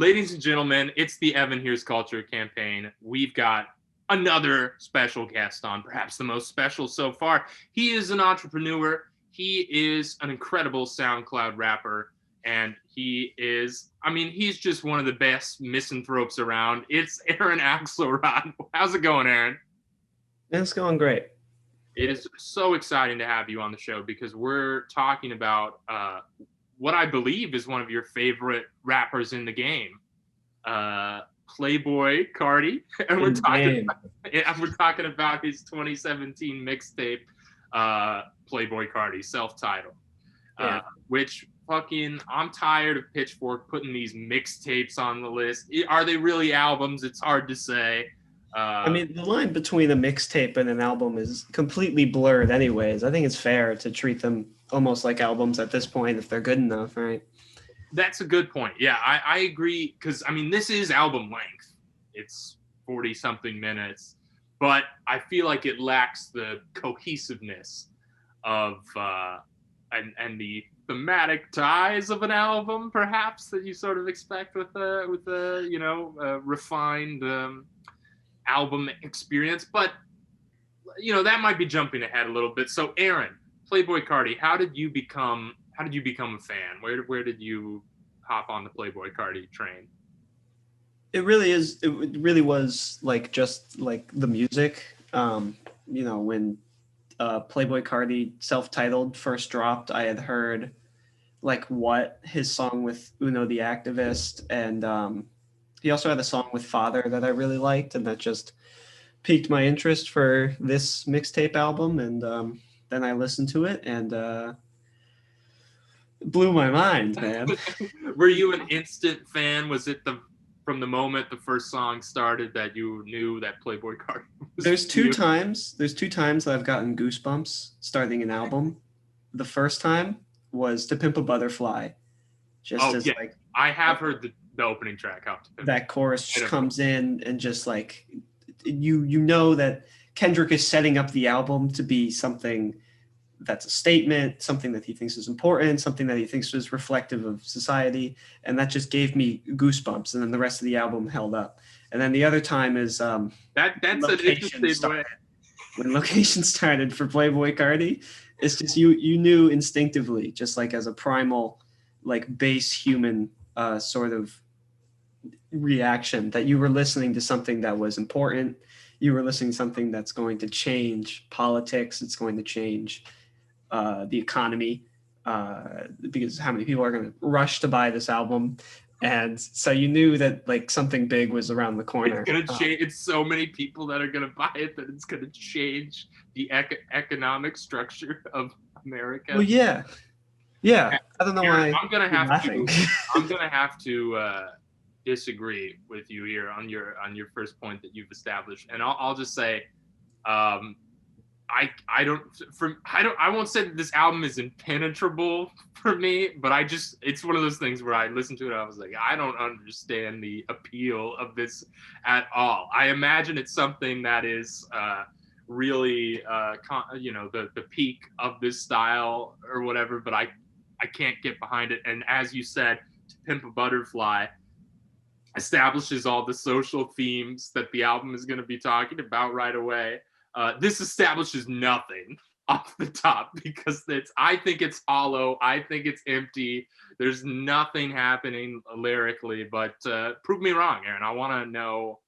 ladies and gentlemen, it's the Evan Here's Culture campaign. We've got another special guest on, perhaps the most special so far. He is an entrepreneur. He is an incredible SoundCloud rapper. And he's just one of the best misanthropes around. It's Aaron Axelrod. How's it going, Aaron? It's going great. It is so exciting to have you on the show because we're talking about what I believe is one of your favorite rappers in the game, Playboi Carti, and we're talking about his 2017 mixtape, Playboi Carti, self-titled, which I'm tired of Pitchfork putting these mixtapes on the list. Are they really albums? It's hard to say. The line between a mixtape and an album is completely blurred anyways. I think it's fair to treat them almost like albums at this point if they're good enough, right? That's a good point. Yeah, I agree, because this is album length. It's 40-something minutes, but I feel like it lacks the cohesiveness of and the thematic ties of an album, perhaps, that you sort of expect with a refined album experience. But that might be jumping ahead a little bit. So Aaron, Playboi Carti, how did you become a fan? Where did you hop on the Playboi Carti train? It really was like just like the music. When Playboi Carti self-titled first dropped, I had heard like his song with Uno the Activist, and he also had a song with Father that I really liked, and that just piqued my interest for this mixtape album. And then I listened to it, and it blew my mind, man. Were you an instant fan? Was it from the moment the first song started that you knew that Playboi Carti was There's two times that I've gotten goosebumps starting an album. The first time was To Pimp a Butterfly. I have heard the opening track. That chorus just comes in, and just like you know that Kendrick is setting up the album to be something that's a statement, something that he thinks is important, something that he thinks is reflective of society, and that just gave me goosebumps. And then the rest of the album held up. And then the other time is that's an interesting way. When Location started for Playboi Carti, it's just you knew instinctively, just like as a primal, like base human sort of reaction, that you were listening to something that was important. You were listening to something that's going to change politics. It's going to change the economy, because how many people are going to rush to buy this album. And so you knew that like something big was around the corner. It's going to change. It's so many people that are going to buy it that it's going to change the economic structure of America. Well, yeah. I don't know why. I'm going to have to disagree with you here on your first point that you've established, and I'll just say, I won't say that this album is impenetrable for me, but it's one of those things where I listened to it and I was like, I don't understand the appeal of this at all. I imagine it's something that is really the peak of this style or whatever, but I can't get behind it. And as you said, To Pimp a Butterfly establishes all the social themes that the album is going to be talking about right away. This establishes nothing off the top, because I think it's hollow. I think it's empty. There's nothing happening lyrically, but prove me wrong, Aaron. I want to know.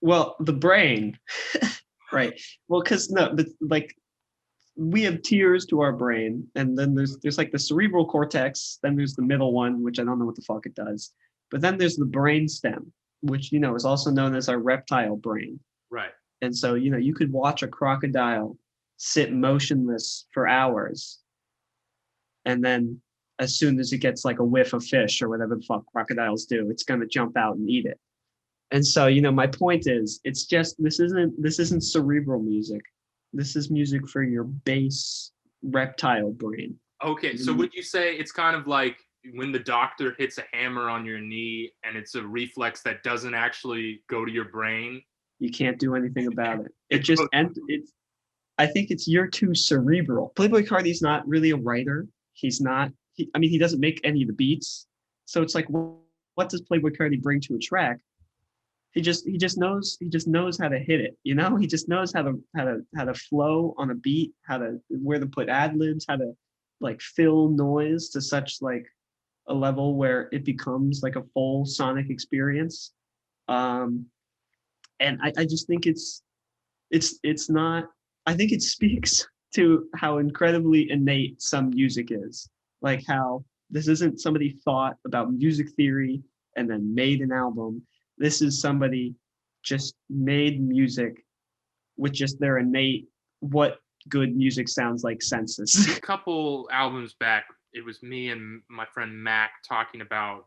Well, the brain, right? Well, because like we have tiers to our brain, and then there's like the cerebral cortex, then there's the middle one, which I don't know what the fuck it does, but then there's the brain stem, which is also known as our reptile brain. Right. And so, you could watch a crocodile sit motionless for hours, and then as soon as it gets like a whiff of fish or whatever the fuck crocodiles do, it's going to jump out and eat it. And so, my point is, it's just, this isn't cerebral music. This is music for your base reptile brain. Okay, so would you say it's kind of like when the doctor hits a hammer on your knee and it's a reflex that doesn't actually go to your brain? You can't do anything about it. I think you're too cerebral. Playboi Carti's not really a writer. He doesn't make any of the beats. So it's like, what does Playboi Carti bring to a track? He just knows how to hit it, you know. He just knows how to flow on a beat, where to put ad libs, how to like fill noise to such like a level where it becomes like a full sonic experience. And I just think it's not, I think it speaks to how incredibly innate some music is. Like how this isn't somebody thought about music theory and then made an album. This is somebody just made music with just their innate, what good music sounds like senses. A couple albums back, it was me and my friend Mac talking about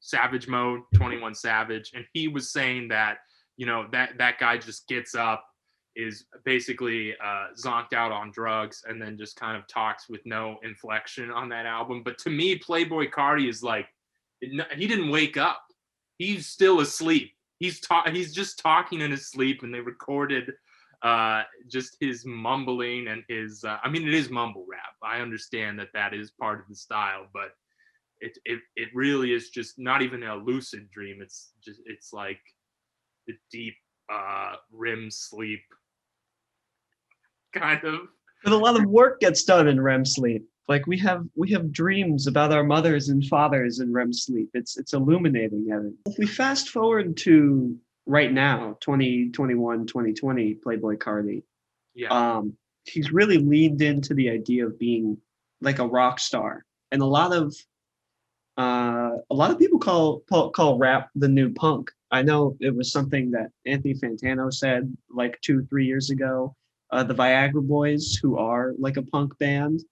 Savage Mode, 21 Savage, and he was saying that, you know, that guy just gets up, is basically zonked out on drugs, and then just kind of talks with no inflection on that album. But to me, Playboi Carti is like, he didn't wake up. He's still asleep. He's just talking in his sleep, and they recorded just his mumbling and his. I mean, it is mumble rap. I understand that is part of the style, but it really is just not even a lucid dream. It's like the deep REM sleep kind of. But a lot of work gets done in REM sleep. Like we have dreams about our mothers and fathers in REM sleep. It's illuminating, Evan. If we fast forward to right now, 2021, 2020, Playboi Carti. Yeah. He's really leaned into the idea of being like a rock star. And a lot of people call rap the new punk. I know it was something that Anthony Fantano said like 2-3 years ago. The Viagra Boys, who are like a punk band,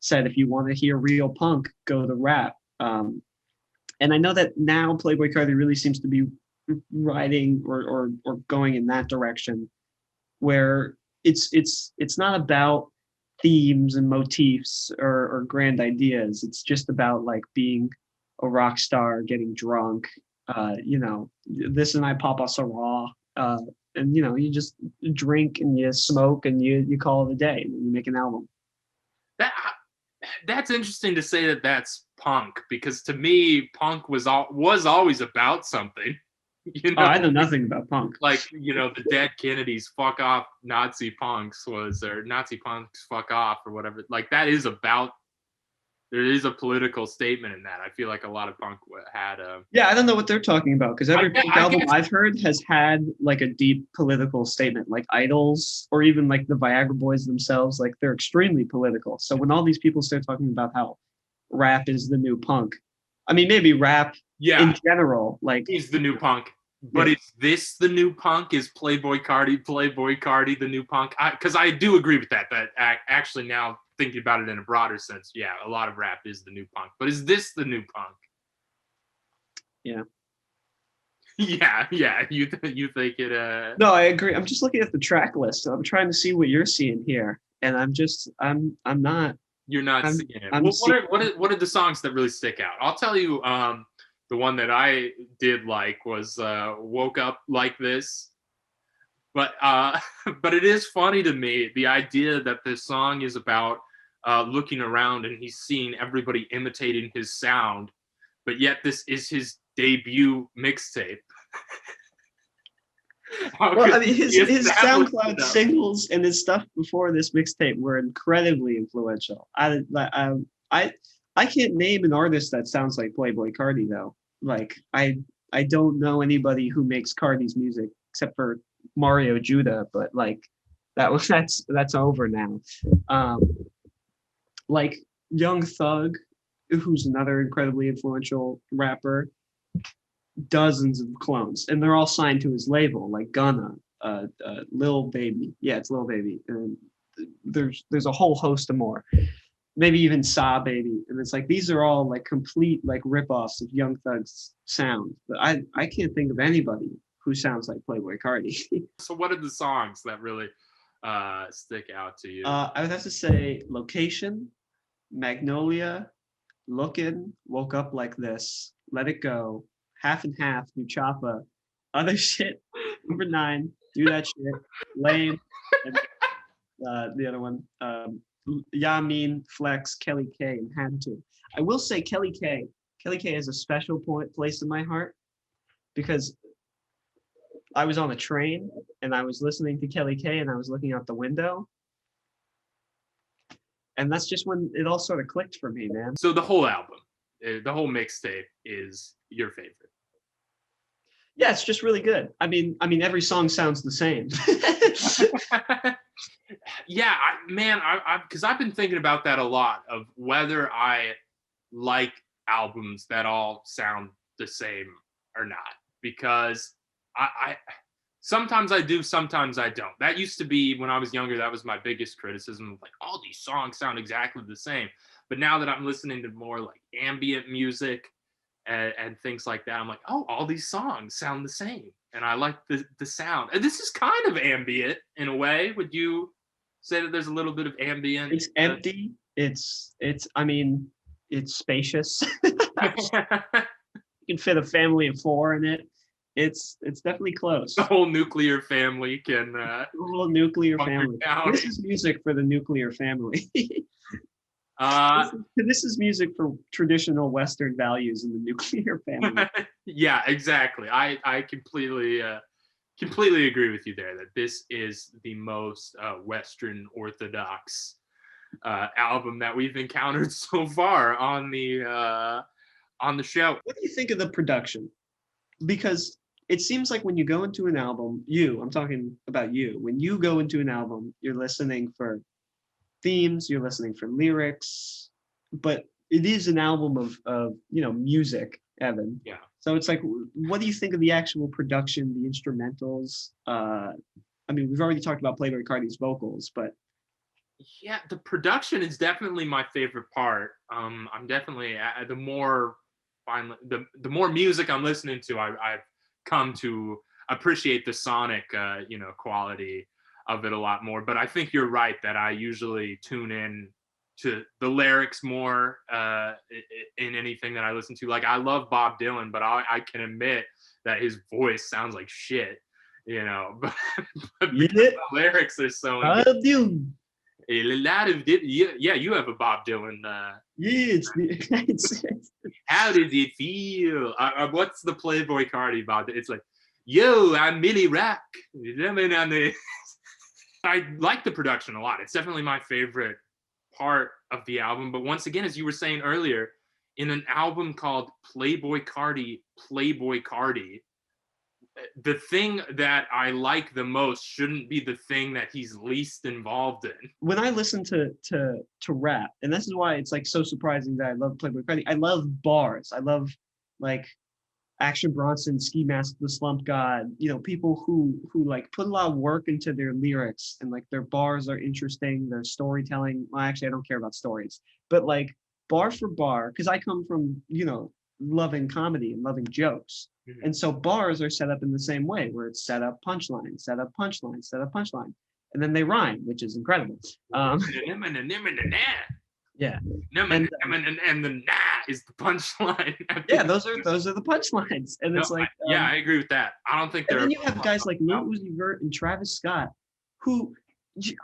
said if you want to hear real punk, go to rap. And I know that now Playboi Carti really seems to be riding or going in that direction, where it's not about themes and motifs or grand ideas. It's just about like being a rock star, getting drunk, you know, this and I Papa Sarah, and you know, you just drink and you smoke and you call it a day and you make an album. That's interesting to say that's punk, because to me, punk was always about something. You know, I know nothing about punk. Like, you know, the Dead Kennedys, fuck off Nazi punks or Nazi punks fuck off or whatever. Like that is about, there is a political statement in that. I feel like a lot of punk had a. Yeah, I don't know what they're talking about, because every punk album I've heard has had like a deep political statement, like Idols or even like the Viagra Boys themselves. Like they're extremely political. So when all these people start talking about how rap is the new punk, I mean, maybe rap in general, like is the new punk. But is this the new punk? Is Playboi Carti the new punk? Because I do agree with that. That actually, now thinking about it in a broader sense, yeah, a lot of rap is the new punk. But is this the new punk? Yeah. Yeah. You think it? No, I agree. I'm just looking at the track list. I'm trying to see what you're seeing here, and I'm not. You're not seeing it. What are the songs that really stick out? I'll tell you. The one that I did like was "Woke Up Like This," but it is funny to me, the idea that this song is about looking around and he's seeing everybody imitating his sound, but yet this is his debut mixtape. Well, I mean, his SoundCloud singles and his stuff before this mixtape were incredibly influential. I can't name an artist that sounds like Playboi Carti though. Like I don't know anybody who makes Carti's music except for Mario Judah, but like that's over now. Like Young Thug, who's another incredibly influential rapper, dozens of clones, and they're all signed to his label, like Gunna, Lil Baby. Yeah, it's Lil Baby, and there's a whole host of more. Maybe even Saw Baby, and it's like these are all like complete like ripoffs of Young Thug's sound. But I can't think of anybody who sounds like Playboi Carti. So what are the songs that really stick out to you? I would have to say Location, Magnolia, Lookin', Woke Up Like This, Let It Go, Half and Half, New Choppa, Other Shit, Number 9, Do That Shit, Lame, and the other one. Yamin, Flex, Kelly K, and Had To. I will say Kelly K Kelly K has a special place in my heart because I was on a train and I was listening to Kelly K and I was looking out the window. And that's just when it all sort of clicked for me, man. So the whole album, the whole mixtape is your favorite. Yeah, it's just really good. I mean, every song sounds the same. Yeah, because I've been thinking about that a lot of whether I like albums that all sound the same or not. Because I sometimes I do, sometimes I don't. That used to be when I was younger. That was my biggest criticism. Like, all these songs sound exactly the same. But now that I'm listening to more like ambient music and things like that, I'm like, oh, all these songs sound the same, and I like the sound. And this is kind of ambient in a way. Would you say that there's a little bit of ambient? It's empty. It's. I mean, it's spacious. You can fit a family of 4 in it. It's definitely close. The whole nuclear family can. The whole nuclear family. Down. This is music for the nuclear family. This is music for traditional Western values in the nuclear family. Yeah, exactly. I completely agree with you there that this is the most Western Orthodox album that we've encountered so far on the show. What do you think of the production? Because it seems like when you go into an album, I'm talking about you, when you go into an album, you're listening for themes, you're listening for lyrics, but it is an album of music, Evan. Yeah. So it's like, what do you think of the actual production, the instrumentals? We've already talked about Playboi Carti's vocals, but yeah, the production is definitely my favorite part. I'm definitely the more music I'm listening to, I've come to appreciate the sonic quality of it a lot more. But I think you're right that I usually tune in to the lyrics more in anything that I listen to. Like, I love Bob Dylan, but I can admit that his voice sounds like shit, but the lyrics are so Bob Dylan. A lot of you have a Bob Dylan. It's How does it feel? What's the Playboi Carti Bob? It's like, yo, I'm Millie Rock. I like the production a lot. It's definitely my favorite part of the album. But once again, as you were saying earlier, in an album called Playboi Carti, the thing that I like the most shouldn't be the thing that he's least involved in. When I listen to rap, and this is why it's like so surprising that I love Playboi Carti, I love bars. I love like Action Bronson, Ski Mask, The Slump God, people who like put a lot of work into their lyrics, and like their bars are interesting, their storytelling. Well, actually, I don't care about stories, but like bar for bar, because I come from, loving comedy and loving jokes. Mm-hmm. And so bars are set up in the same way, where it's set up punchline, set up punchline, set up punchline. And then they rhyme, which is incredible. Yeah. And the nah is the punchline. Yeah, those are the punchlines. And it's like I agree with that. I don't think and then you have guys like Lil Uzi Vert and Travis Scott, who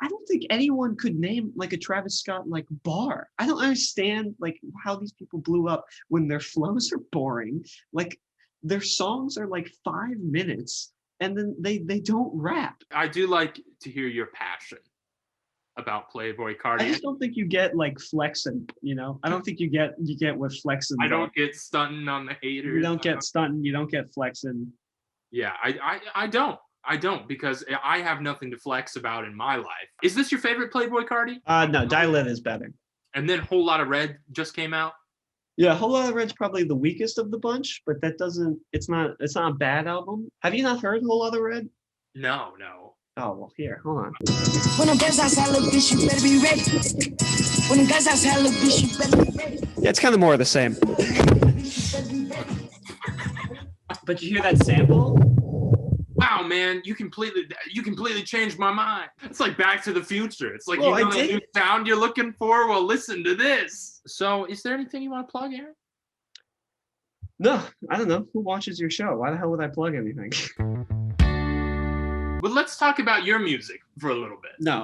I don't think anyone could name like a Travis Scott like bar. I don't understand like how these people blew up when their flows are boring. Like their songs are like 5 minutes and then they don't rap. I do like to hear your passion about Playboi Carti. I just don't think you get like flexing, I don't think you get what flexing. I don't get stunting on the haters. You don't get stunting, you don't get flexing. Yeah, I don't because I have nothing to flex about in my life. Is this your favorite Playboi Carti? No, Dial-In is better. And then Whole Lotta Red just came out. Yeah, Whole Lotta Red's probably the weakest of the bunch, but it's not a bad album. Have you not heard Whole Lotta Red? No. Oh, well, here, hold on. When them guys outside look, bitch, you better be ready. When them guys outside look, bitch, you better be ready. Yeah, it's kind of more of the same. But you hear that sample? Wow, man, you completely changed my mind. It's like Back to the Future. It's like, well, the new sound you're looking for? Well, listen to this. So is there anything you want to plug, Aaron? No, I don't know. Who watches your show? Why the hell would I plug anything? But let's talk about your music for a little bit. No,